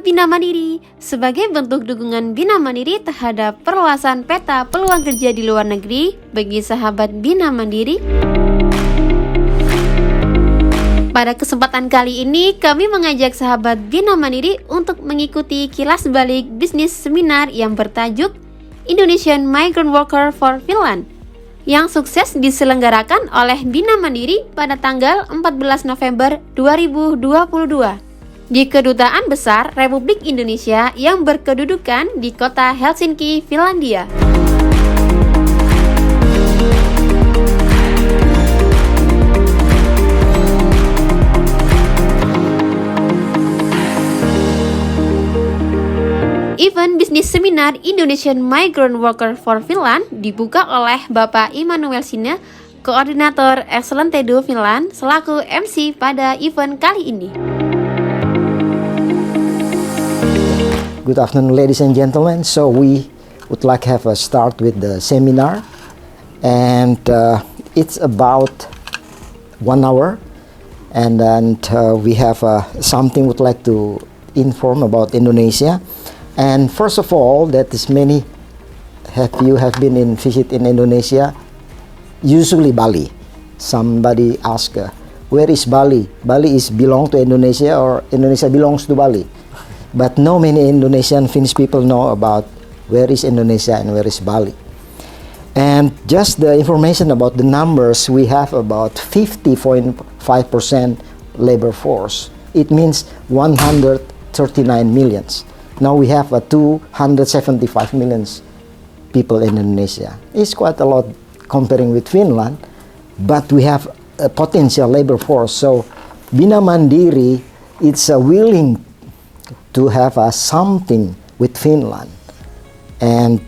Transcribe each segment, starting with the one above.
Sahabat Binamandiri, sebagai bentuk dukungan Binamandiri terhadap perluasan peta peluang kerja di luar negeri bagi sahabat Binamandiri. Pada kesempatan kali ini, kami mengajak sahabat Binamandiri untuk mengikuti kilas balik bisnis seminar yang bertajuk Indonesian Migrant Worker for Finland yang sukses diselenggarakan oleh Binamandiri pada tanggal 14 November 2022 di Kedutaan Besar Republik Indonesia yang berkedudukan di kota Helsinki-Finlandia. Event bisnis seminar Indonesian Migrant Worker for Finland dibuka oleh Bapak Immanuel Sine, Koordinator Excellentedo Finland, selaku MC pada event kali ini. Good afternoon, ladies and gentlemen. So we would like to have a start with the seminar, and it's about 1 hour, and then we have something would like to inform about Indonesia. And first of all, that is many have been in visit in Indonesia, usually Bali. Somebody ask, where is Bali? Bali is belong to Indonesia or Indonesia belongs to Bali? But no many Indonesian Finnish people know about where is Indonesia and where is Bali. And just the information about the numbers, we have about 50.5% labor force. It means 139 millions. Now we have 275 millions people in Indonesia. It's quite a lot comparing with Finland, but we have a potential labor force. So Binamandiri, it's willing to have something with Finland, and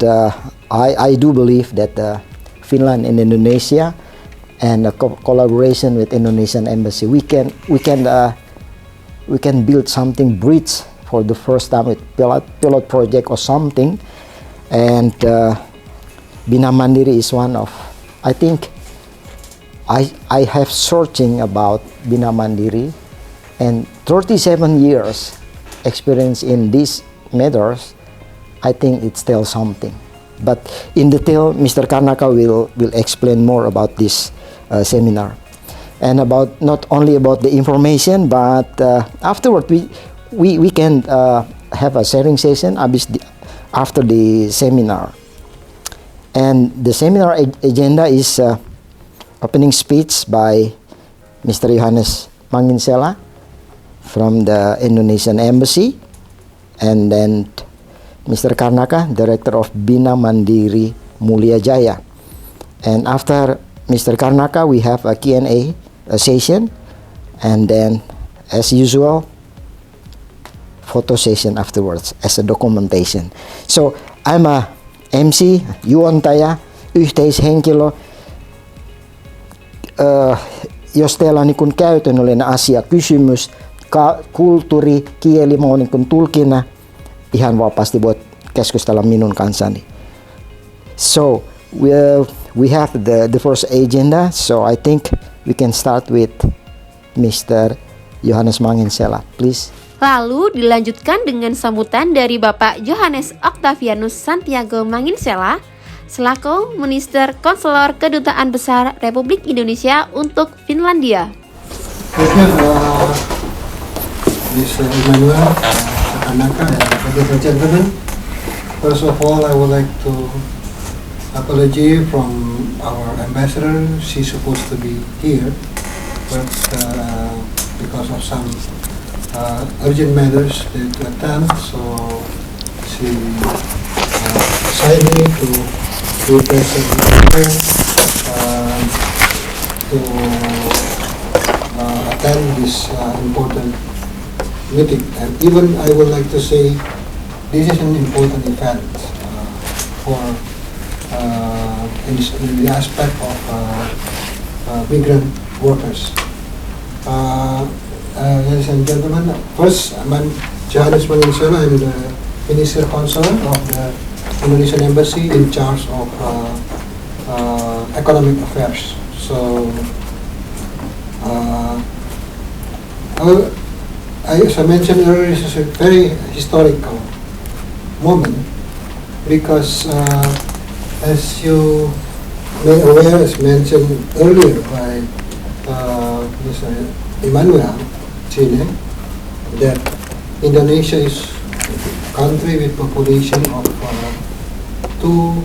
I do believe that Finland and Indonesia and collaboration with Indonesian embassy, we can build something bridge for the first time with pilot project or something, and Binamandiri is one of, I think I have searching about Binamandiri and 37 years experience in these matters. I think it tells something. But in detail, Mr. Karnaka will explain more about this seminar, and about not only about the information, but afterward we can have a sharing session after the seminar. And the seminar agenda is opening speech by Mr. Johannes Manginsela from the Indonesian Embassy, and then Mr. Karnaka, Director of Binamandiri Mulia Jaya. And after Mr. Karnaka, we have a Q&A session, and then, as usual, photo session afterwards as a documentation. So I'm a MC, juontaja, yhteishenkilö, jos teillä on niin käytännöllinen asia, kysymys, kulttuuri, kieli, mä oon niin tulkina, ihan vapaasti voit keskustella minun kanssani. So we have the first agenda, so I think we can start with Mr. Johannes Manginsela, please. Lalu dilanjutkan dengan sambutan dari Bapak Johannes Octavianus Santiago Manginsela selaku Minister Konselor Kedutaan Besar Republik Indonesia untuk Finlandia. Mr. Immanuel, Karnaka, and ladies and gentlemen, first of all, I would like to apologize from our ambassador. She's supposed to be here, but because of some urgent matters to attend, so she assigned me to represent her to attend this important meeting. And even I would like to say this is an important event for in the aspect of migrant workers. Ladies and gentlemen, first I'm Johannes Manginsela. I'm the Minister Consular of the Indonesian Embassy in charge of economic affairs. So as I mentioned earlier, this is a very historical moment because, as you may aware, as mentioned earlier by Mr. Emmanuel Chine, that Indonesia is a country with population of 2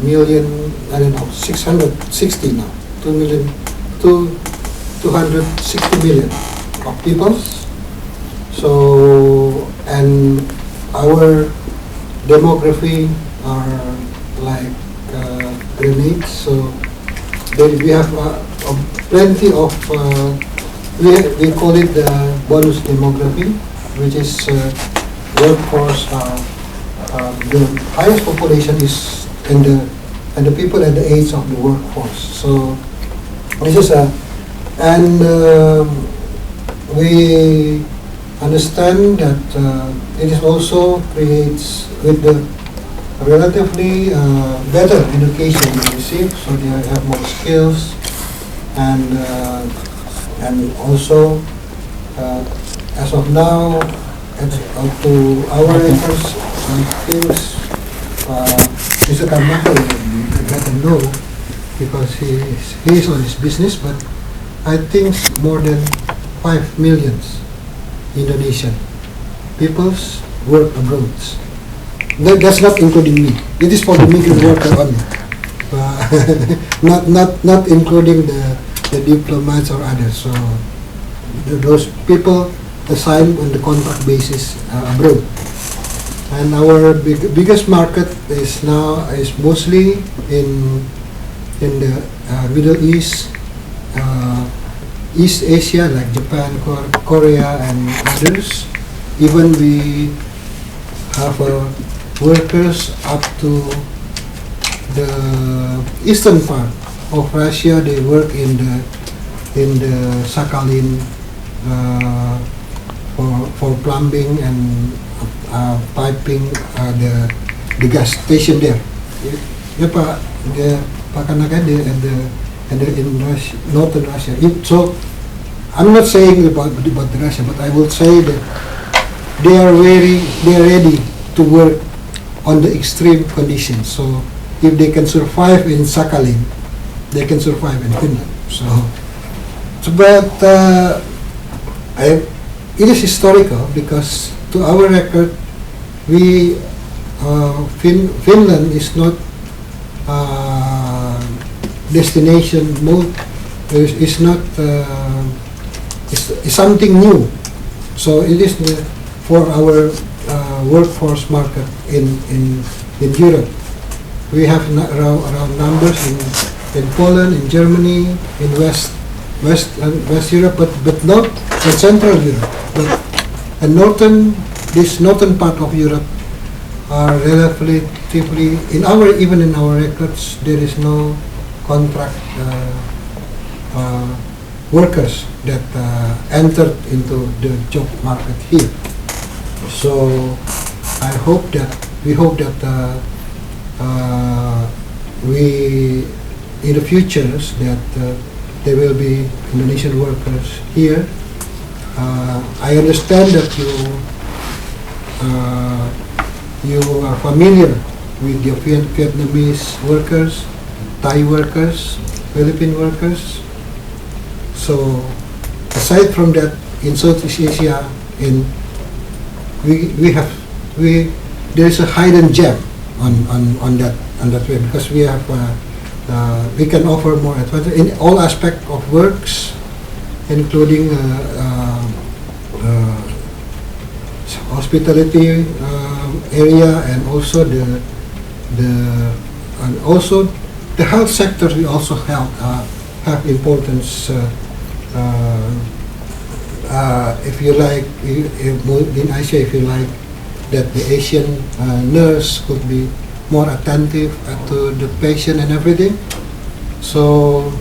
million, I don't know, 660 now, 260 million of people. So, and our demography are like grenades. So we have plenty of, we call it the bonus demography, which is workforce. The highest population is in the people at the age of the workforce. So this is and we understand that it is also creates with the relatively better education they receive, so they have more skills, and also as of now, up to our efforts, I think Mr. Karmaka will better know because he is on his business, but I think more than 5 million Indonesian peoples work abroad. That's not including me. It is for the migrant worker only, not including the diplomats or others. So those people assigned on the contract basis abroad. And our biggest market is mostly in the Middle East, East Asia like Japan, Korea, and others. Even we have workers up to the eastern part of Russia. They work in the Sakhalin for plumbing and piping the gas station there. Pak Kanaka and in Russia, northern Russia. So I'm not saying about Russia, but I will say that they are ready to work on the extreme conditions. So if they can survive in Sakhalin, they can survive in Finland. But it is historical because to our record, Finland is not destination mode. Is not is something new. So it is for our workforce market in Europe. We have around numbers in Poland, in Germany, in West Europe, but not in Central Europe. But this northern part of Europe are relatively even in our records there is no contract workers that entered into the job market here. So we hope that we in the futures that there will be Indonesian workers here. I understand that you are familiar with the Vietnamese workers, Thai workers, Philippine workers. So aside from that, in Southeast Asia, there is a hidden gem on that way because we have we can offer more advantage in all aspects of works, including hospitality area and also the health sector. We also have importance. If you like, in Asia, if you like, that the Asian nurse could be more attentive to the patient and everything. So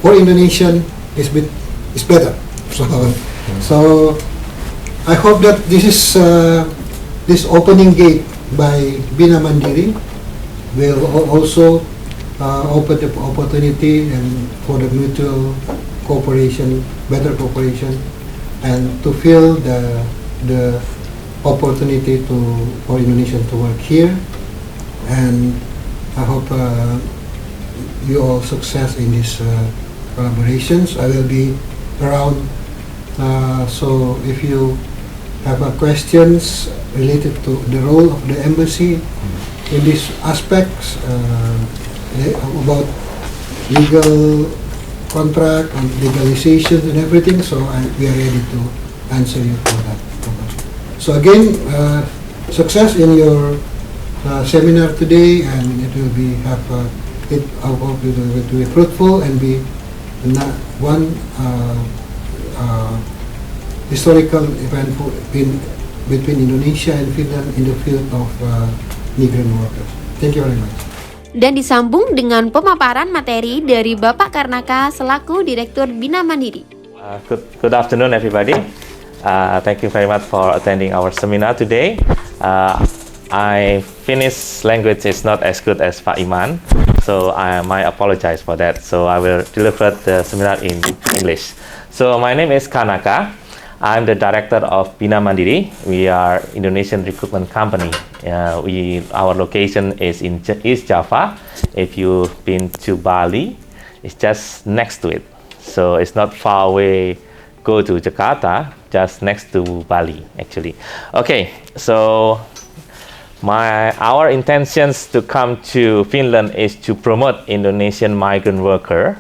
for Indonesian, it's better. So I hope that this opening gate by Binamandiri will also open the opportunity and for the mutual cooperation, better cooperation and to fill the opportunity for Indonesian to work here. And I hope you all success in these collaborations. I will be around, so if you have questions related to the role of the embassy in these aspects, about legal contract and legalization and everything, so we are ready to answer you for that. So again, success in your seminar today, and it will be I hope it will be fruitful and be one historical event between Indonesia and Finland in the field of migrant workers. Thank you very much. Dan disambung dengan pemaparan materi dari Bapak Karnaka selaku Direktur Bina Mandiri. Good afternoon, everybody. Thank you very much for attending our seminar today. I Finnish language is not as good as Pak Iman, so I apologize for that. So I will deliver the seminar in English. So my name is Karnaka. I'm the director of Bina Mandiri. We are Indonesian recruitment company. Our location is in East Java. If you've been to Bali, it's just next to it. So it's not far away. Go to Jakarta, just next to Bali, actually. Okay, so our intentions to come to Finland is to promote Indonesian migrant worker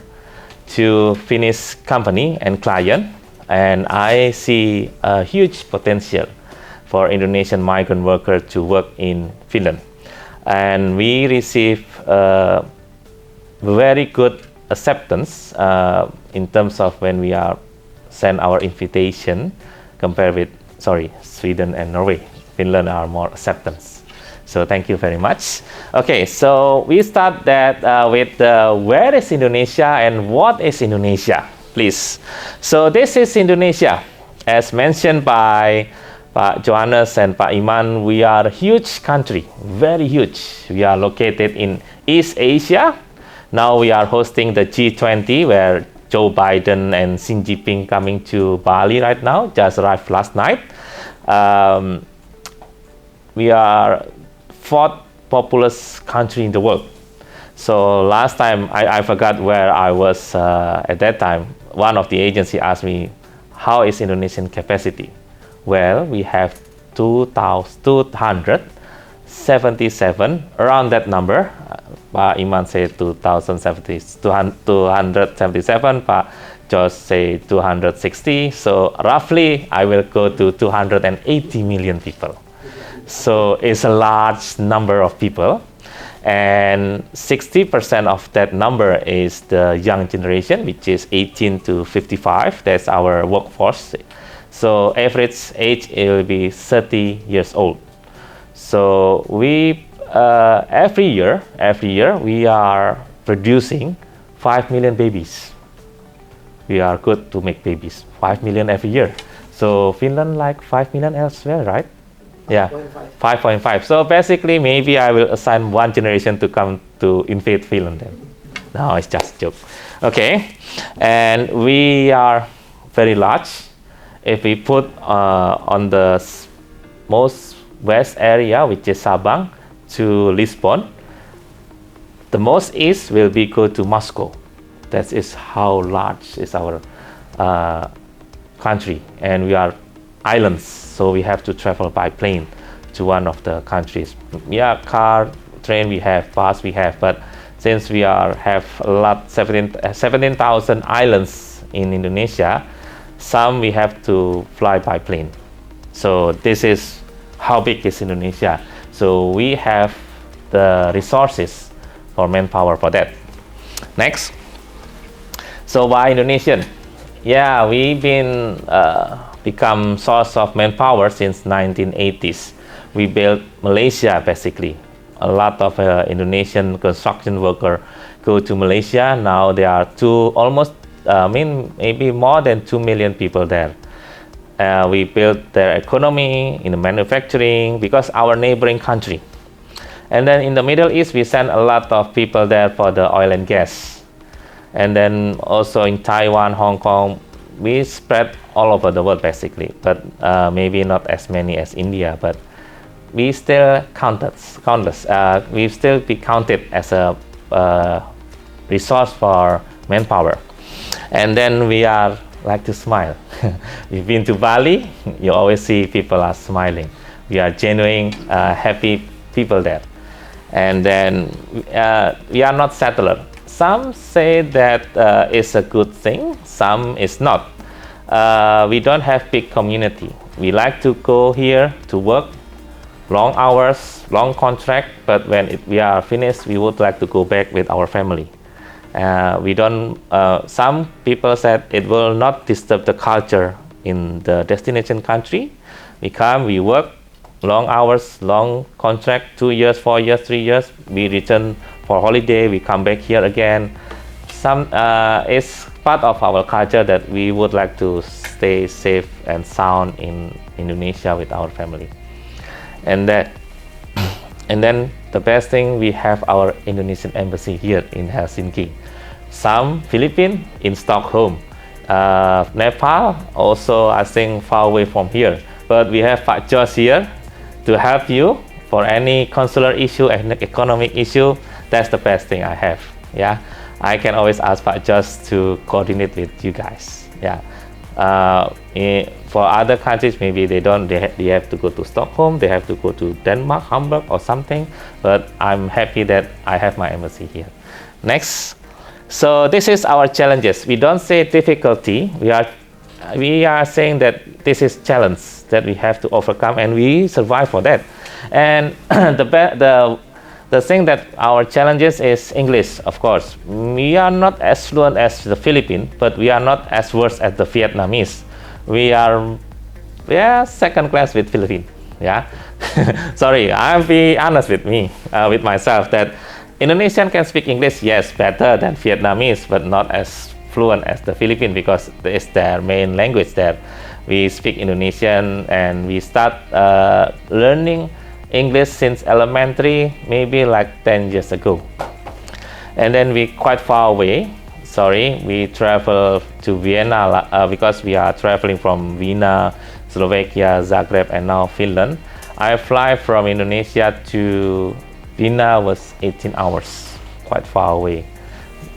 to Finnish company and client, and I see a huge potential for Indonesian migrant worker to work in Finland, and we receive very good acceptance in terms of when we are send our invitation compared with Sweden and Norway. Finland are more acceptance. So thank you very much. Okay, so we start that with where is Indonesia and what is Indonesia, please. So this is Indonesia. As mentioned by Pak Johannes and Pak Iman, we are a huge country, very huge. We are located in East Asia. Now we are hosting the G20, where Joe Biden and Xi Jinping coming to Bali right now, just arrived last night. We are fourth populous country in the world. So last time, I forgot where I was at that time. One of the agency asked me, how is Indonesian capacity? Well, we have 277, around that number. Pak Iman said 277, Pak Josh say 260. So roughly, I will go to 280 million people. So it's a large number of people. And 60% of that number is the young generation, which is 18 to 55. That's our workforce. So average age will be 30 years old. So we every year we are producing 5 million babies. We are good to make babies, 5 million every year. So Finland like 5 million elsewhere, right? Yeah, 5.5. So basically, maybe I will assign one generation to come to invade Finland then. No, it's just a joke. Okay, and we are very large. If we put on the most west area, which is Sabang, to Lisbon, the most east will be go to Moscow. That is how large is our country, and we are islands, so we have to travel by plane to one of the countries. Yeah, car, train we have, bus we have, but since we have a lot, 17,000 islands in Indonesia, some we have to fly by plane. So this is how big is Indonesia. So we have the resources for manpower for that. Next. So why Indonesian? Yeah, we've been become source of manpower since 1980s. We built Malaysia basically. A lot of Indonesian construction workers go to Malaysia. Now there are maybe more than 2 million people there. We built their economy in the manufacturing because our neighboring country. And then in the Middle East, we send a lot of people there for the oil and gas. And then also in Taiwan, Hong Kong, we spread all over the world basically, but maybe not as many as India, but we still countless. We still be counted as a resource for manpower. And then we are like to smile. We've been to Bali, you always see people are smiling. We are genuine, happy people there. And then we are not settler. Some say that it's a good thing, some is not. We don't have big community. We like to go here to work, long hours, long contract, but when we are finished, we would like to go back with our family. We don't. Some people said it will not disturb the culture in the destination country. We come, we work, long hours, long contract, 2 years, 4 years, 3 years. We return for holiday. We come back here again. It's part of our culture that we would like to stay safe and sound in Indonesia with our family. And then the best thing, we have our Indonesian embassy here in Helsinki. Some Philippines in Stockholm. Nepal also, I think, far away from here. But we have Pak Jos here to help you for any consular issue and economic issue. That's the best thing I have. Yeah, I can always ask Pak Jos to coordinate with you guys. Yeah. For other countries, maybe they have to go to Stockholm, they have to go to Denmark, Hamburg or something, but I'm happy that I have my embassy here. Next. So this is our challenges. We don't say difficulty, we are saying that this is challenge that we have to overcome, and we survive for that. And the thing that our challenges is English, of course. We are not as fluent as the Philippines, but we are not as worse as the Vietnamese. We are second class with Philippines. Yeah, sorry, I'll be honest with with myself that Indonesian can speak English, yes, better than Vietnamese, but not as fluent as the Philippines because it's their main language there. We speak Indonesian and we start learning English since elementary, maybe like 10 years ago. And then we quite far away. Sorry, we travel to Vienna because we are traveling from Vienna, Slovakia, Zagreb, and now Finland. I fly from Indonesia to Vienna was 18 hours, quite far away.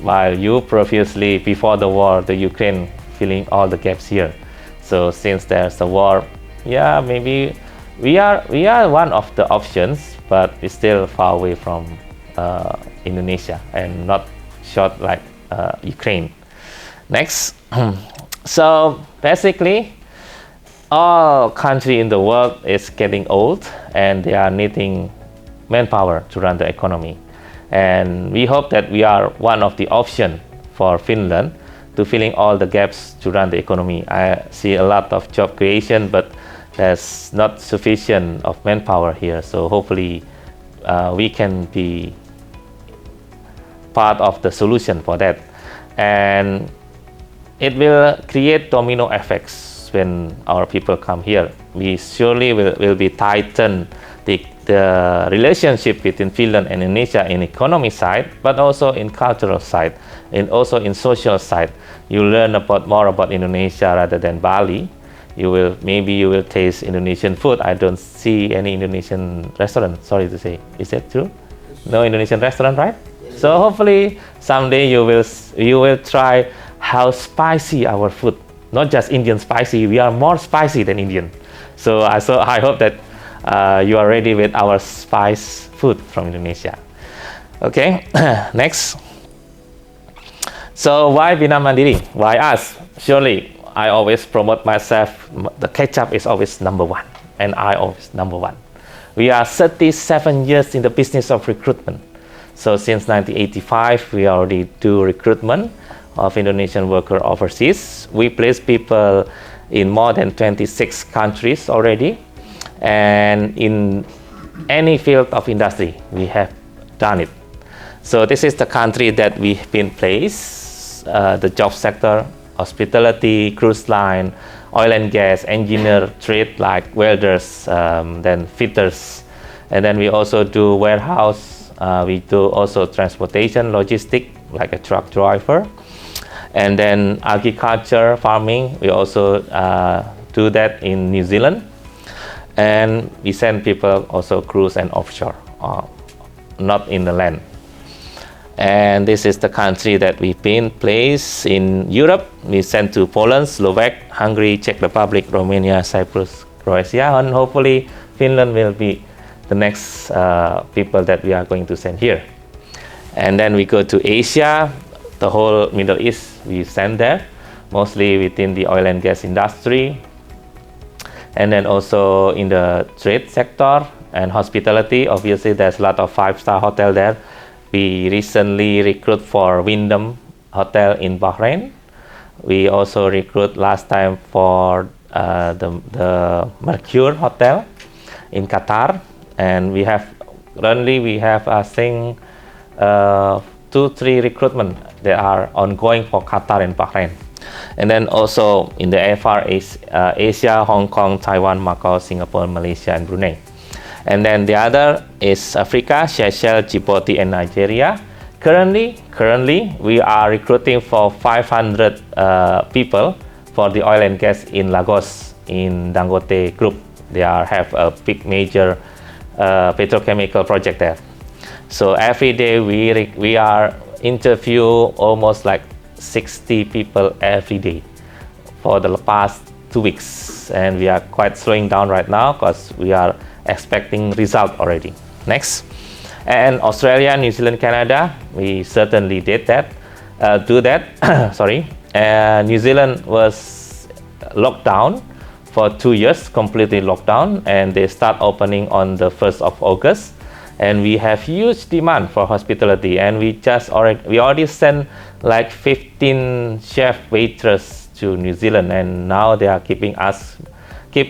While you previously, before the war, the Ukraine filling all the gaps here. So since there's a war, yeah, maybe we are one of the options, but we're still far away from Indonesia and not short like Ukraine. Next. So basically, all country in the world is getting old and they are needing manpower to run the economy. And we hope that we are one of the options for Finland to filling all the gaps to run the economy. I see a lot of job creation, but there's not sufficient of manpower here. So hopefully we can be part of the solution for that. And it will create domino effects when our people come here. We surely will be tighten the relationship between Finland and Indonesia in economy side, but also in cultural side, and also in social side. You learn more about Indonesia rather than Bali. Maybe you will taste Indonesian food. I don't see any Indonesian restaurant, sorry to say. Is that true? No Indonesian restaurant, right? So hopefully someday you will try how spicy our food. Not just Indian spicy, we are more spicy than Indian. So I hope that you are ready with our spice food from Indonesia. Okay, next. So why Binamandiri? Why us? Surely I always promote myself. The ketchup is always number one, and I always number one. We are 37 years in the business of recruitment. So since 1985, we already do recruitment of Indonesian worker overseas. We place people in more than 26 countries already. And in any field of industry, we have done it. So this is the country that we've been placed, the job sector, hospitality, cruise line, oil and gas, engineer, trade like welders, then fitters. And then we also do warehouse, we do also transportation, logistic, like a truck driver. And then agriculture, farming, we also do that in New Zealand. And we send people also cruise and offshore, not in the land. And this is the country that we've been placed in Europe. We sent to Poland, Slovak, Hungary, Czech Republic, Romania, Cyprus, Croatia, and hopefully Finland will be the next people that we are going to send here. And then we go to Asia, the whole Middle East we send there, mostly within the oil and gas industry. And then also in the trade sector and hospitality. Obviously there's a lot of 5-star hotel there. We recently recruit for Wyndham Hotel in Bahrain. We also recruit last time for the Mercure Hotel in Qatar. And we have currently I think 2-3 recruitment that are ongoing for Qatar and Bahrain. And then also in the Far East, Asia, Hong Kong, Taiwan, Macau, Singapore, Malaysia, and Brunei. And then the other is Africa, Seychelles, Djibouti, and Nigeria. Currently, we are recruiting for 500 people for the oil and gas in Lagos, in Dangote Group. They have a big major petrochemical project there. So every day we are interview almost like 60 people every day for the past 2 weeks, and we are quite slowing down right now because we are expecting result already. Next. And Australia, New Zealand, Canada, we certainly did that. Sorry. New Zealand was locked down for 2 years, completely locked down, and they start opening on the 1st of August. And we have huge demand for hospitality, and we already sent like 15 chef waiters to New Zealand, and now they are keep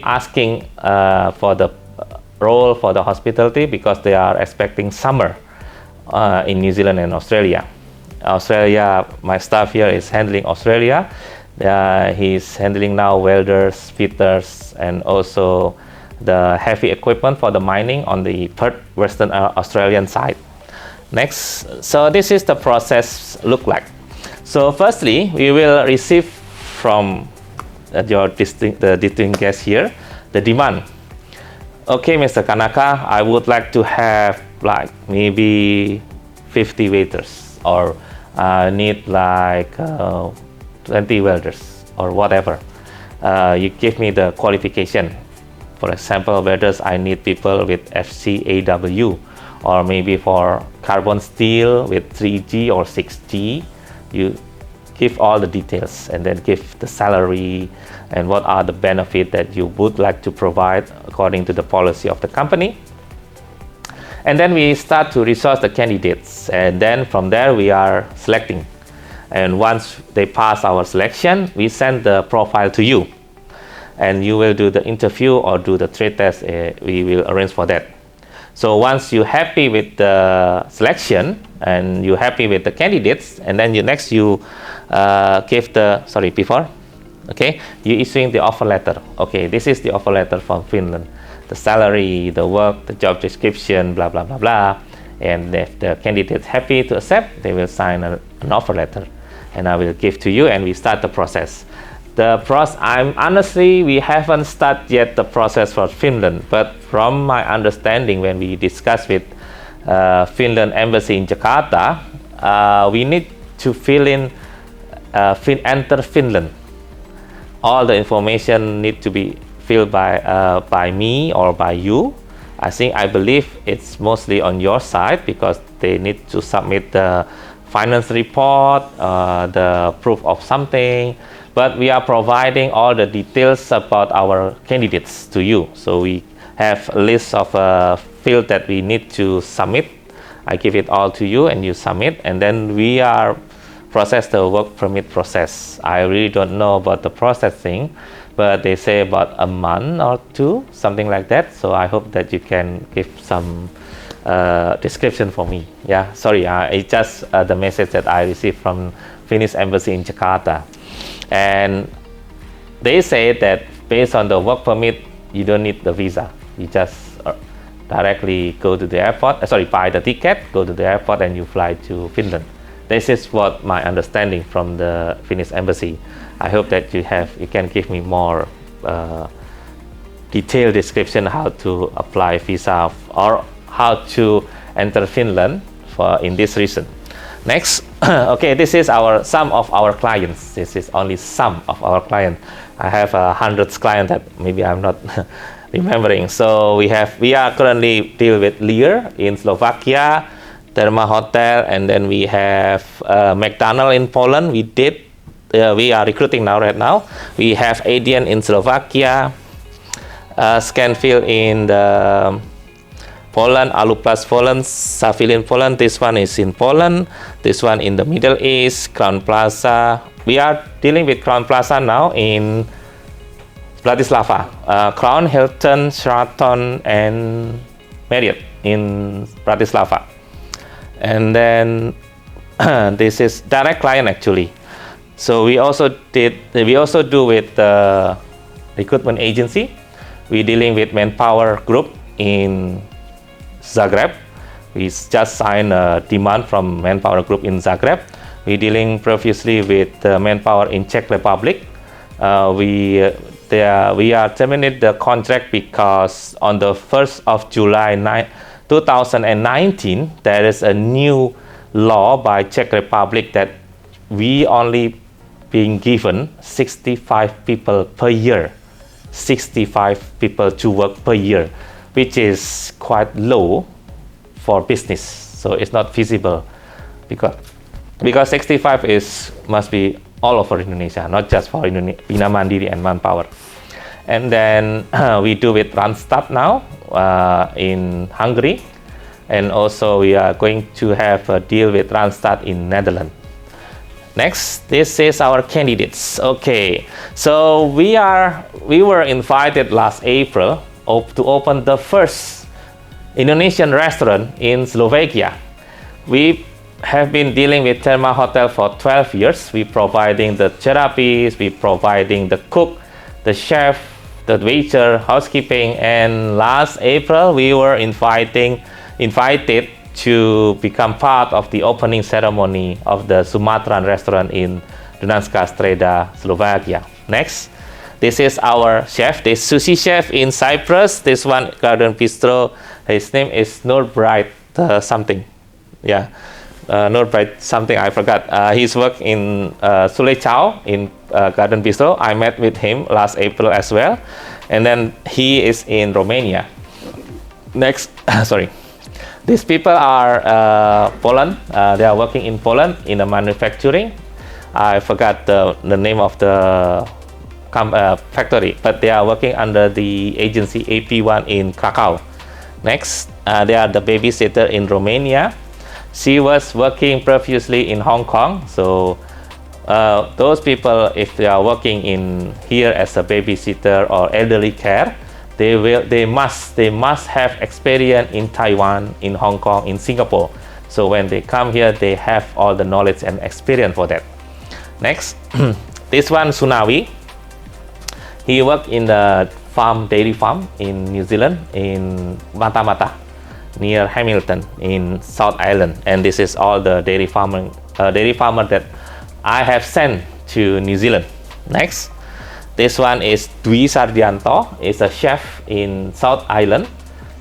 asking for the role for the hospitality because they are expecting summer in New Zealand and Australia. My staff here is handling Australia. He's handling now welders, fitters, and also the heavy equipment for the mining on the Perth, Western Australian side. Next, so this is the process look like. So firstly, we will receive from the distinct guest here the demand. Okay, Mr. Kanaka, I would like to have like maybe 50 waiters, or need like 20 welders or whatever. You give me the qualification. For example, welders, I need people with FCAW, or maybe for carbon steel with 3G or 6G. You give all the details and then give the salary and what are the benefits that you would like to provide according to the policy of the company. And then we start to resource the candidates, and then from there we are selecting. And once they pass our selection, we send the profile to you, and you will do the interview or do the trade test. We will arrange for that. So once you're happy with the selection and you're happy with the candidates, and then you give the, you issuing the offer letter. Okay, this is the offer letter from Finland. The salary, the work, the job description, blah, blah, blah, blah. And if the candidate's happy to accept, they will sign an offer letter, and I will give to you, and we start the process. Honestly, we haven't started yet the process for Finland, but from my understanding, when we discussed with Finland Embassy in Jakarta, we need to fill in enter Finland. All the information need to be filled by me or by you. I believe it's mostly on your side because they need to submit the finance report, the proof of something. But we are providing all the details about our candidates to you. So we have a list of fields that we need to submit. I give it all to you and you submit, and then we are process the work permit process. I really don't know about the processing, but they say about a month or 2, something like that. So I hope that you can give some description for me. Yeah, sorry, it's just the message that I received from Finnish Embassy in Jakarta. And they say that based on the work permit, you don't need the visa. You just directly go to the airport, buy the ticket, go to the airport, and you fly to Finland. This is what my understanding from the Finnish embassy. I hope that you can give me more detailed description how to apply visa or how to enter Finland in this region. Next, okay, this is some of our clients. This is only some of our clients. I have hundreds clients that maybe I'm not remembering. So we are currently deal with Luar in Slovakia, Terima Hotel, and then we have McDonald in Poland. We are recruiting right now. We have Adian in Slovakia, Scanfield in Poland, Aluplast Poland, Savile in Poland. This one is in Poland. This one in the Middle East, Crown Plaza. We are dealing with Crown Plaza now in Bratislava. Crown, Hilton, Sheraton, and Marriott in Bratislava. And then this is direct client actually. So we also do with the recruitment agency. We're dealing with Manpower Group in Zagreb. We just signed a demand from Manpower Group in Zagreb. We're dealing previously with Manpower in Czech Republic. We are terminated the contract because on the 1st of July 2019 there is a new law by Czech Republic that we only being given 65 people per year. 65 people to work per year, which is quite low for business. So it's not feasible because 65 must be all over Indonesia, not just for Binamandiri and Manpower. And then we do with Randstad now in Hungary, and also we are going to have a deal with Randstad in Netherlands. Next, this is our candidates. Okay, so we were invited last April to open the first Indonesian restaurant in Slovakia. We have been dealing with Terima Hotel for 12 years. We providing the therapies, we providing the cook, the chef, the waiter, housekeeping, and last April we were invited to become part of the opening ceremony of the Sumatran restaurant in Dunajska Streda, Slovakia. Next, this is our chef, this sushi chef in Cyprus. This one, Garden Bistro. His name is Nurbright something. Yeah, Nurbright something, I forgot. He's worked in Sulejau in Garden Bistro. I met with him last April as well. And then he is in Romania. Next, sorry. These people are Poland. They are working in Poland in the manufacturing. I forgot the name of the factory, but they are working under the agency AP1 in Krakow. Next, they are the babysitter in Romania. She was working previously in Hong Kong. So those people, if they are working in here as a babysitter or elderly care, they must have experience in Taiwan, in Hong Kong, in Singapore. So when they come here, they have all the knowledge and experience for that. Next, this one, Sunawi. He worked in the dairy farm in New Zealand, in Mata-Mata, near Hamilton, in South Island. And this is all the dairy farmer that I have sent to New Zealand. Next. This one is Dwi Sardianto, is a chef in South Island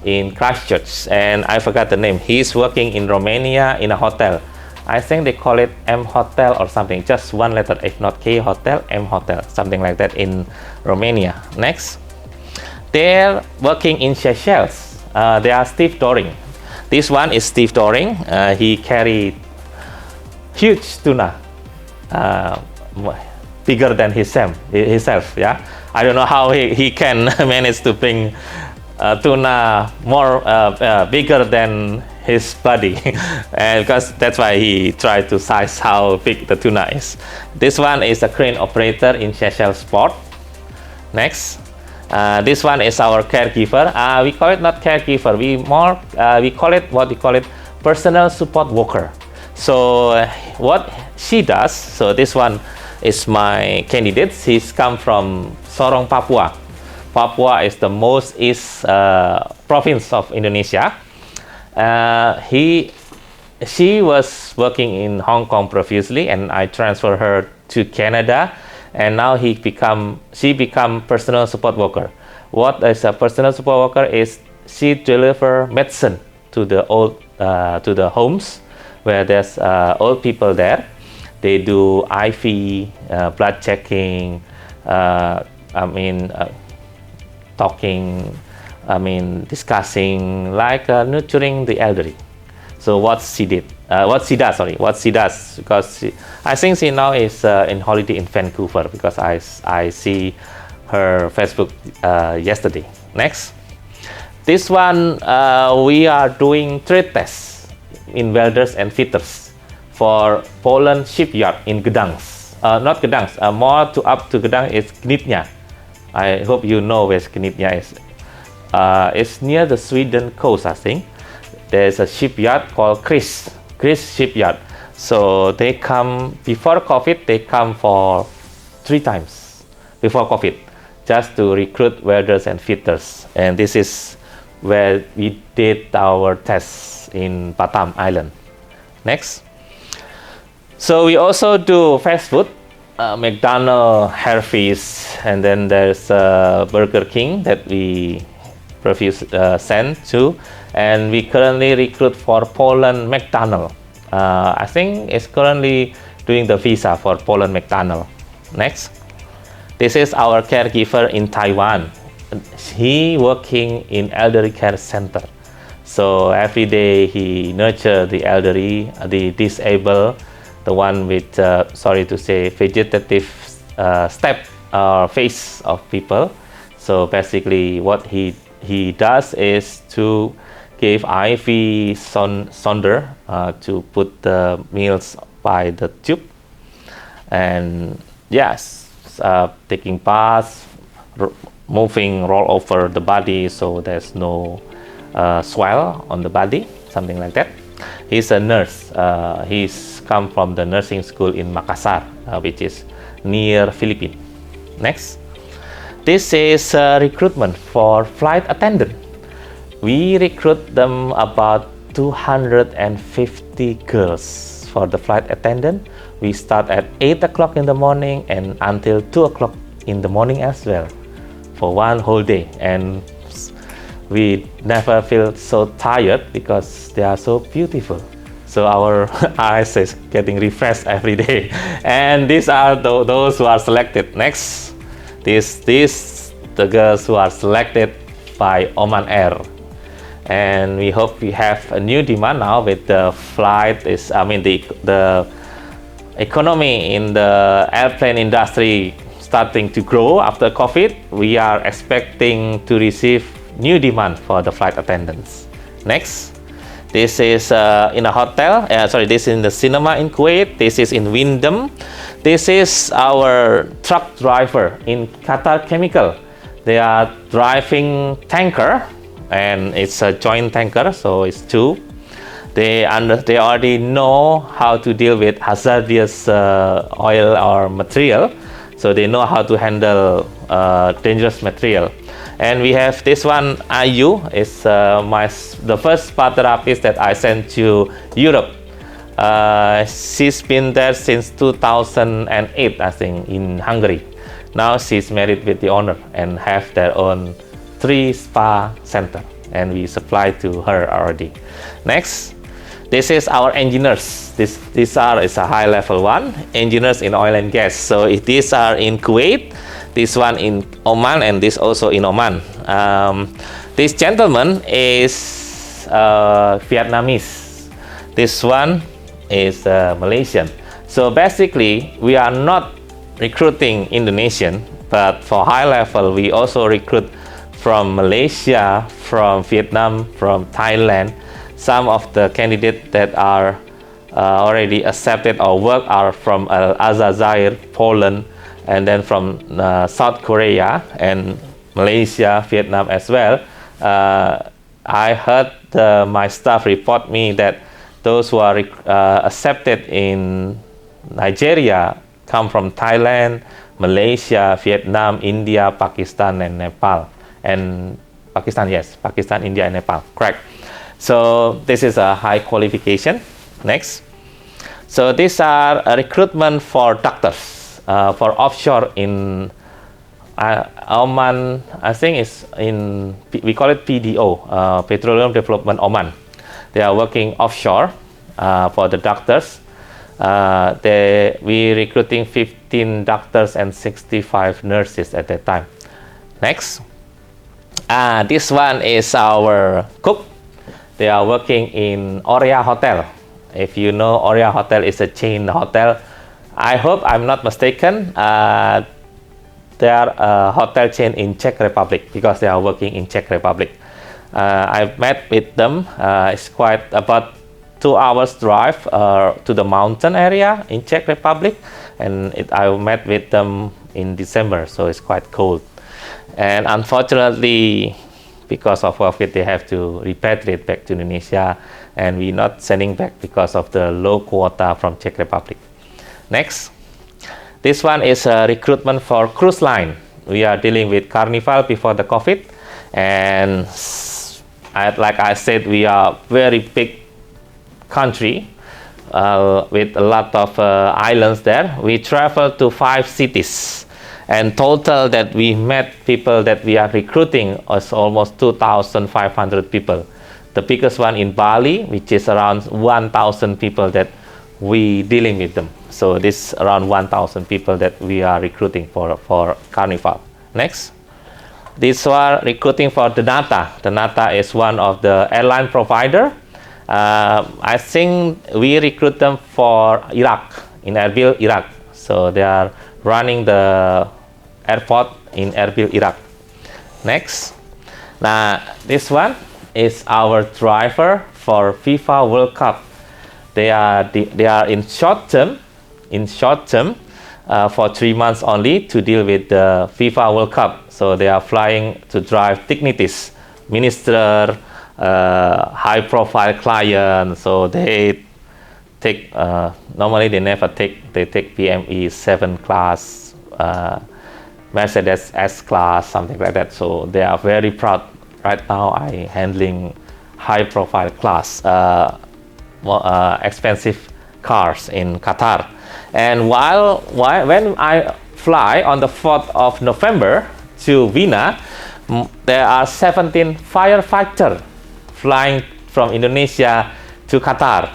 in Christchurch, and I forgot the name. He's working in Romania in a hotel. I think they call it M Hotel or something, just one letter, if not K Hotel, M Hotel, something like that in Romania. Next, they're working in Seychelles. They are stevedoring. This one is stevedoring. He carried huge tuna. Bigger than himself, yeah. I don't know how he can manage to bring tuna more bigger than his body, and because that's why he tried to size how big the tuna is. This one is a crane operator in Seychelles Port. Next, this one is our caregiver. We call it not caregiver. We call it personal support worker. So what she does. So this one is my candidate. He's come from Sorong, Papua. Papua is the most east province of Indonesia. He she was working in Hong Kong previously, and I transferred her to Canada, and now she become personal support worker. What is a personal support worker is she deliver medicine to the to the homes where there's old people there. They do IV, blood checking, talking, discussing, like nurturing the elderly. So what she does, because I think she now is in holiday in Vancouver, because I see her Facebook yesterday. Next, this one we are doing trade tests in welders and fitters for Poland shipyard in Gdansk. Not Gdansk, more up to Gdansk is Gdynia. I hope you know where Gdynia is. It's near the Sweden coast, I think. There's a shipyard called Chris shipyard. So they come before COVID. They come for 3 times before COVID, just to recruit welders and fitters. And this is where we did our tests in Batam Island. Next. So we also do fast food, McDonald's, Harvey's, and then there's Burger King that we send to, and we currently recruit for Poland McDonald's. I think it's currently doing the visa for Poland McDonald's. Next, this is our caregiver in Taiwan. He working in elderly care center. So every day he nurture the elderly, the disabled, the one with sorry to say vegetative step or face of people. So basically what he does is to give IV sonder to put the meals by the tube, and yes, taking baths, moving roll over the body so there's no swell on the body, something like that. He's a nurse. He's come from the nursing school in Makassar, which is near Philippines. Next, this is recruitment for flight attendant. We recruit them about 250 girls for the flight attendant. We start at 8 o'clock in the morning and until 2 o'clock in the morning as well, for one whole day. And we never feel so tired because they are so beautiful. So our eyes is getting refreshed every day. And these are those who are selected. Next, the girls who are selected by Oman Air. And we hope we have a new demand now with the flight the economy in the airplane industry starting to grow after COVID. We are expecting to receive new demand for the flight attendants. Next, this is in a hotel. This is in the cinema in Kuwait. This is in Windham. This is our truck driver in Qatar Chemical. They are driving tanker, and it's a joint tanker, so it's 2. They already know how to deal with hazardous oil or material, so they know how to handle dangerous material. And we have this one, Ayu, is the first spa therapist that I sent to Europe. She's been there since 2008, I think, in Hungary. Now she's married with the owner and have their own 3 spa center, and we supply to her already. Next, this is our engineers. These are a high level one, engineers in oil and gas. So these are in Kuwait, this one in Oman, and this also in Oman. This gentleman is Vietnamese. This one is Malaysian. So basically, we are not recruiting Indonesian, but for high level, we also recruit from Malaysia, from Vietnam, from Thailand. Some of the candidates that are already accepted or work are from Aljazair, Poland, and then from South Korea and Malaysia, Vietnam as well. I heard my staff report me that those who are accepted in Nigeria come from Thailand, Malaysia, Vietnam, India, Pakistan, and Nepal. And Pakistan, yes, Pakistan, India, and Nepal, correct. So this is a high qualification. Next. So these are a recruitment for doctors for offshore in Oman. I think it's in, we call it PDO, Petroleum Development Oman. They are working offshore for the doctors. We recruiting 15 doctors and 65 nurses at that time. Next. This one is our cook. They are working in Oria Hotel. If you know, Oria Hotel is a chain hotel. I hope I'm not mistaken. They are a hotel chain in Czech Republic because they are working in Czech Republic. I've met with them. It's quite about 2 hours drive to the mountain area in Czech Republic, and I met with them in December, so it's quite cold. And unfortunately, because of COVID, they have to repatriate back to Indonesia, and we're not sending back because of the low quota from Czech Republic. Next. This one is a recruitment for cruise line. We are dealing with Carnival before the COVID, and like I said, we are very big country with a lot of islands there. We travel to 5 cities, and total that we met people that we are recruiting is almost 2,500 people. The biggest one in Bali, which is around 1,000 people that we dealing with them. So this around 1,000 people that we are recruiting for Carnival. Next. This one recruiting for Denata. Denata is one of the airline provider. I think we recruit them for Iraq, in Erbil, Iraq. So they are running the airport in Erbil, Iraq. Next. Now this one is our driver for FIFA World Cup. They are in short term for 3 months only to deal with the FIFA World Cup. So they are flying to drive dignitaries, minister, high profile client. So they take, normally they never take, they take PME 7 class, Mercedes S class, something like that. So they are very proud. Right now I handling high profile class, expensive cars in Qatar. And when I fly on the 4th of November to Vienna, there are 17 firefighters flying from Indonesia to Qatar.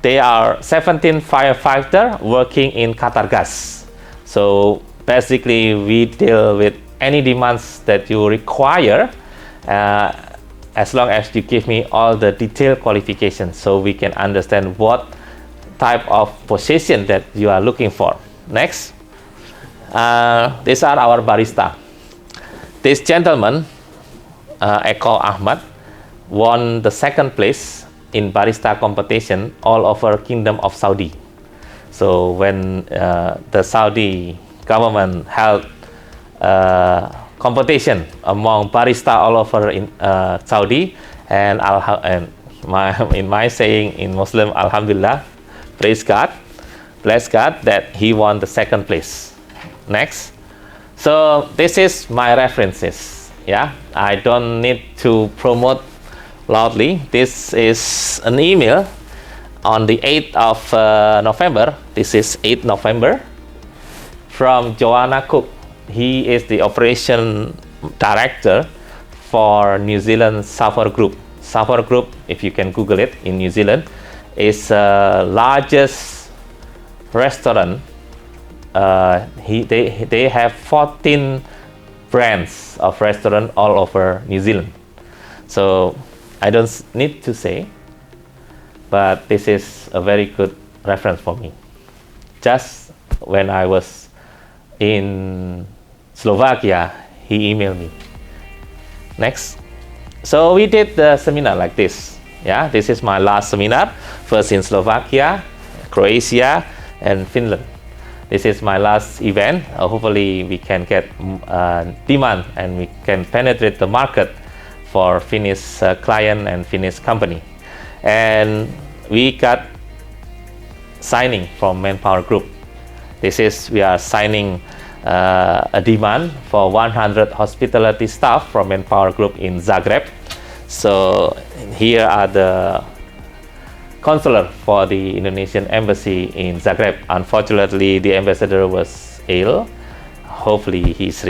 They are 17 firefighters working in Qatar Gas. So basically we deal with any demands that you require, as long as you give me all the detailed qualifications, so we can understand what type of position that you are looking for. Next. These are our barista. This gentleman, Eko Ahmad, won the 2nd place in barista competition all over Kingdom of Saudi. So when the Saudi government held competition among barista all over in Saudi, and in my saying in Muslim, Alhamdulillah, praise God, bless God that he won the 2nd place. Next. So this is my references. Yeah, I don't need to promote loudly. This is an email on the 8th of November. This is 8th November from Joanna Cook. He is the operation director for New Zealand Suffer Group. Suffer Group, if you can Google it, in New Zealand, is the largest restaurant. They have 14 brands of restaurant all over New Zealand. So I don't need to say, but this is a very good reference for me. Just when I was in Slovakia, he emailed me. Next. So we did the seminar like this. Yeah, this is my last seminar. First in Slovakia, Croatia, and Finland. This is my last event. Hopefully we can get demand and we can penetrate the market for Finnish client and Finnish company. And we got signing from Manpower Group. We are signing a demand for 100 hospitality staff from Manpower Group in Zagreb. So here are the consular for the Indonesian embassy in Zagreb. Unfortunately, the ambassador was ill. Hopefully, he's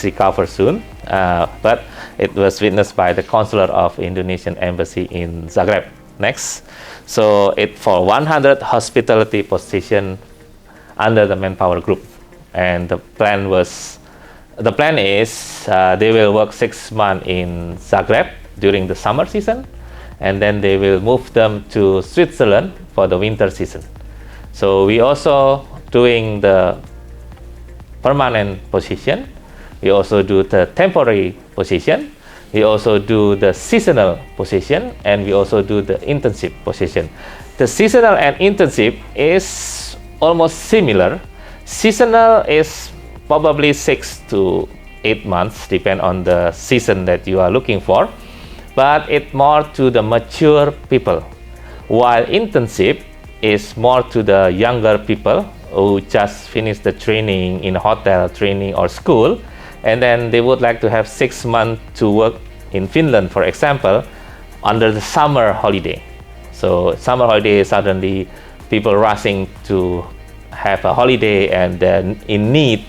recovered soon. But it was witnessed by the consular of Indonesian embassy in Zagreb. Next, so it for 100 hospitality position under the manpower group, and the plan is they will work 6 months in Zagreb during the summer season, and then they will move them to Switzerland for the winter season. So we also doing the permanent position. We also do the temporary position. We also do the seasonal position, and we also do the internship position. The seasonal and internship is almost similar. Seasonal is probably 6 to 8 months, depend on the season that you are looking for, but it's more to the mature people, while internship is more to the younger people who just finished the training in hotel training or school, and then they would like to have 6 months to work in Finland, for example, under the summer holiday. So summer holiday, suddenly people rushing to have a holiday and then in need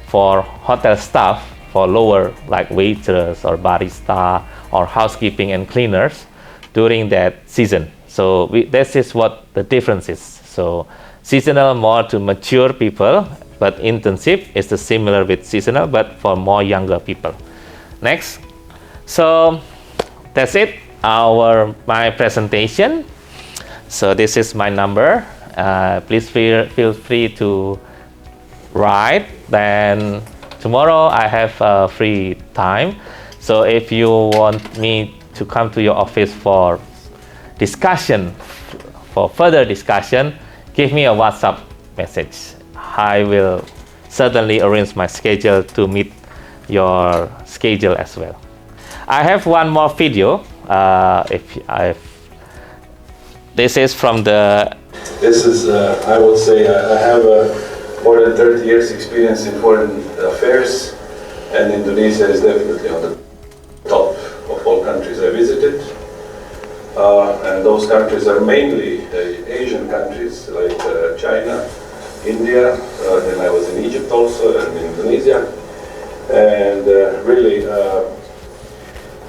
for hotel staff, for lower like waitress or barista or housekeeping and cleaners during that season. So this is what the difference is. So seasonal more to mature people, but internship is the similar with seasonal, but for more younger people. Next. So that's it, my presentation. So this is my number. Please feel free to write. Then tomorrow I have free time. So if you want me to come to your office for discussion, for further discussion, give me a WhatsApp message. I will certainly arrange my schedule to meet your schedule as well. I have one more video. This is from the. This is, I would say, I have more than 30 years experience in foreign affairs, and Indonesia is definitely on the top of all countries I visited. And those countries are mainly Asian countries like China, India, then I was in Egypt also, and Indonesia. And really,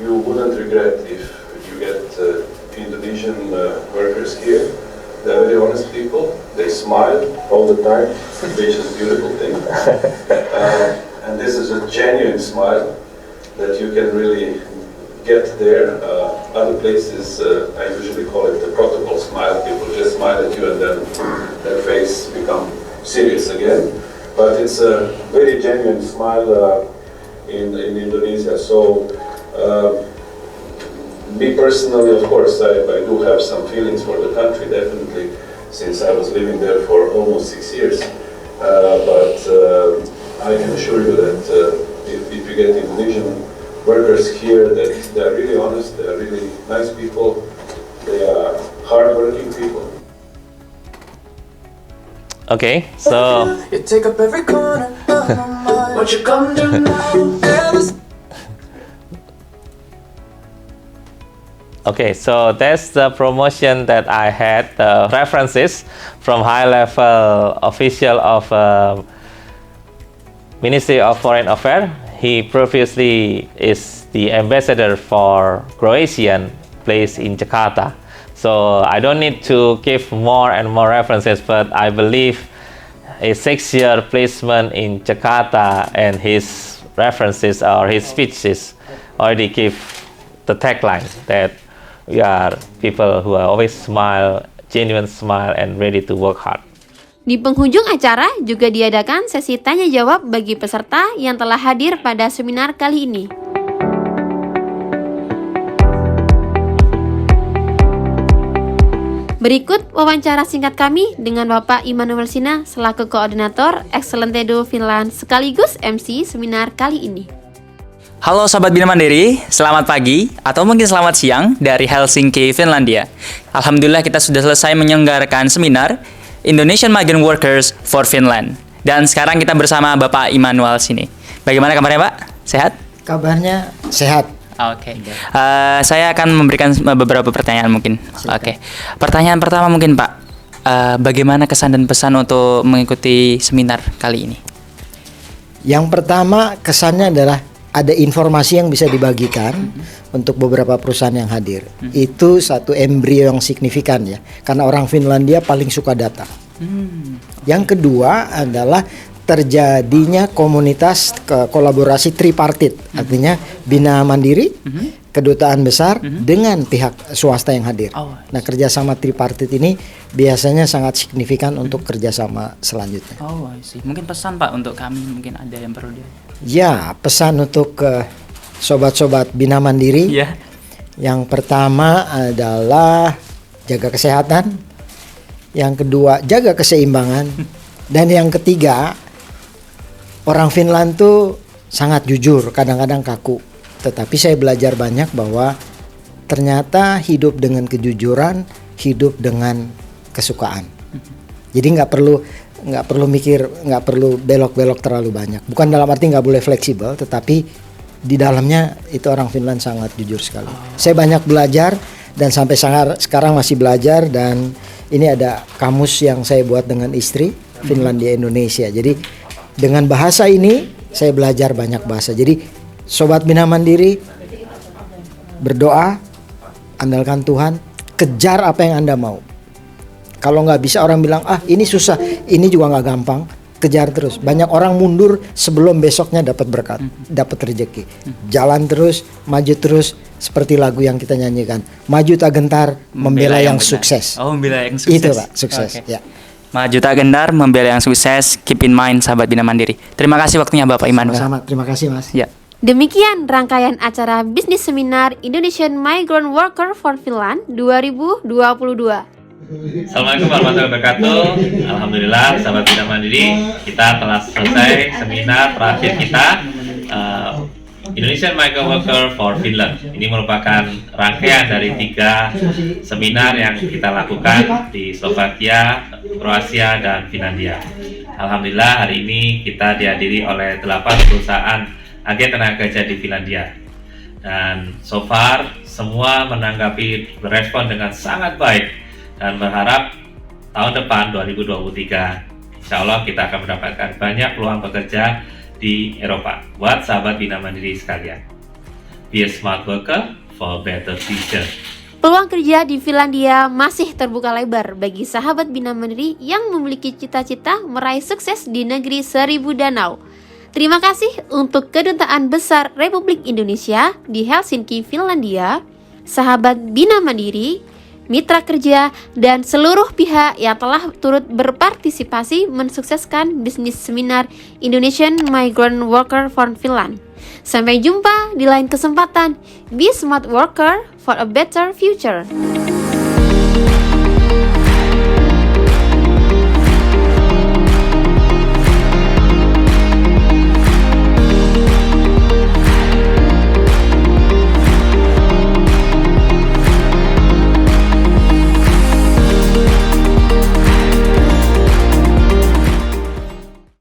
you wouldn't regret if you get Indonesian workers here. They're very honest people. They smile all the time, which is a beautiful thing. And this is a genuine smile that you can really get there. Other places, I usually call it the protocol smile. People just smile at you and then their face become serious again. But it's a very genuine smile in Indonesia. So, me personally, of course, I do have some feelings for the country, definitely, since I was living there for almost 6 years. But I can assure you that if you get Indonesian workers here, that they are really honest, they are really nice people, they are hardworking people. Okay, so you take up every corner of my mind. What you come to now? Okay, so that's the promotion that I had, references from high-level official of Ministry of Foreign Affairs. He previously is the ambassador for Croatian place in Jakarta. So I don't need to give more and more references, but I believe a 6-year placement in Jakarta and his references or his speeches already give the tagline that we are people who are always smile, genuine smile, and ready to work hard. Di penghujung acara juga diadakan sesi tanya-jawab bagi peserta yang telah hadir pada seminar kali ini. Berikut wawancara singkat kami dengan Bapak Immanuel Sina selaku Koordinator Excelentedo Finland sekaligus MC seminar kali ini. Halo Sahabat Binamandiri, selamat pagi atau mungkin selamat siang dari Helsinki-Finlandia. Alhamdulillah kita sudah selesai menyelenggarakan seminar Indonesian Migrant Workers for Finland. Dan sekarang kita bersama Bapak Immanuel sini. Bagaimana kabarnya Pak? Sehat? Kabarnya sehat. Oke. Saya akan memberikan beberapa pertanyaan mungkin. Oke. Pertanyaan pertama mungkin Pak, bagaimana kesan dan pesan untuk mengikuti seminar kali ini? Yang pertama kesannya adalah ada informasi yang bisa dibagikan untuk beberapa perusahaan yang hadir. Itu satu embrio yang signifikan ya, karena orang Finlandia paling suka data. Yang kedua adalah terjadinya komunitas kolaborasi tripartit, artinya Binamandiri, Kedutaan Besar dengan pihak swasta yang hadir. Nah, kerjasama tripartit ini biasanya sangat signifikan untuk kerjasama selanjutnya. I see. Mungkin pesan Pak untuk kami, mungkin ada yang perlu dia. Ya, pesan untuk sobat-sobat Binamandiri. Ya. Yang pertama adalah jaga kesehatan. Yang kedua, jaga keseimbangan. Dan yang ketiga, orang Finland tuh sangat jujur, kadang-kadang kaku. Tetapi saya belajar banyak bahwa ternyata hidup dengan kejujuran, hidup dengan kesukaan. Jadi nggak perlu mikir, nggak perlu belok-belok terlalu banyak. Bukan dalam arti nggak boleh fleksibel, tetapi di dalamnya itu orang Finland sangat jujur sekali. Saya banyak belajar dan sampai sekarang masih belajar, dan ini ada kamus yang saya buat dengan istri, Finlandia Indonesia. Jadi dengan bahasa ini saya belajar banyak bahasa. Jadi Sobat Binamandiri, berdoa, andalkan Tuhan, kejar apa yang Anda mau. Kalau nggak bisa, orang bilang ini susah, ini juga nggak gampang, kejar terus. Banyak orang mundur sebelum besoknya dapat berkat, dapat rezeki. Jalan terus, maju terus, seperti lagu yang kita nyanyikan. Maju tak gentar, membela yang sukses. Membela yang sukses. Itu Pak, sukses. Okay. Ya. Maju tak gentar, membela yang sukses. Keep in mind, sahabat Binamandiri. Terima kasih waktunya Bapak Immanuel. Sama-sama, terima kasih Mas. Ya. Demikian rangkaian acara bisnis seminar Indonesian Migrant Worker for Finland 2022. Assalamualaikum warahmatullahi wabarakatuh. Alhamdulillah, sahabat Binamandiri, kita telah selesai seminar terakhir kita, Indonesian Migrant Worker for Finland. Ini merupakan rangkaian dari 3 seminar yang kita lakukan di Slovakia, Kroasia, dan Finlandia. Alhamdulillah, hari ini kita dihadiri oleh 8 perusahaan agen tenaga kerja di Finlandia. Dan so far semua menanggapi, berespon dengan sangat baik, dan berharap tahun depan 2023 insya Allah kita akan mendapatkan banyak peluang pekerja di Eropa. Buat sahabat Binamandiri sekalian, be a smart worker for a better future. Peluang kerja di Finlandia masih terbuka lebar bagi sahabat Binamandiri yang memiliki cita-cita meraih sukses di negeri 1000 danau. Terima kasih untuk Kedutaan Besar Republik Indonesia di Helsinki-Finlandia, sahabat Binamandiri, Mitra Kerja, dan seluruh pihak yang telah turut berpartisipasi mensukseskan bisnis seminar Indonesian Migrant Worker for Finland. Sampai jumpa di lain kesempatan. Be smart worker for a better future.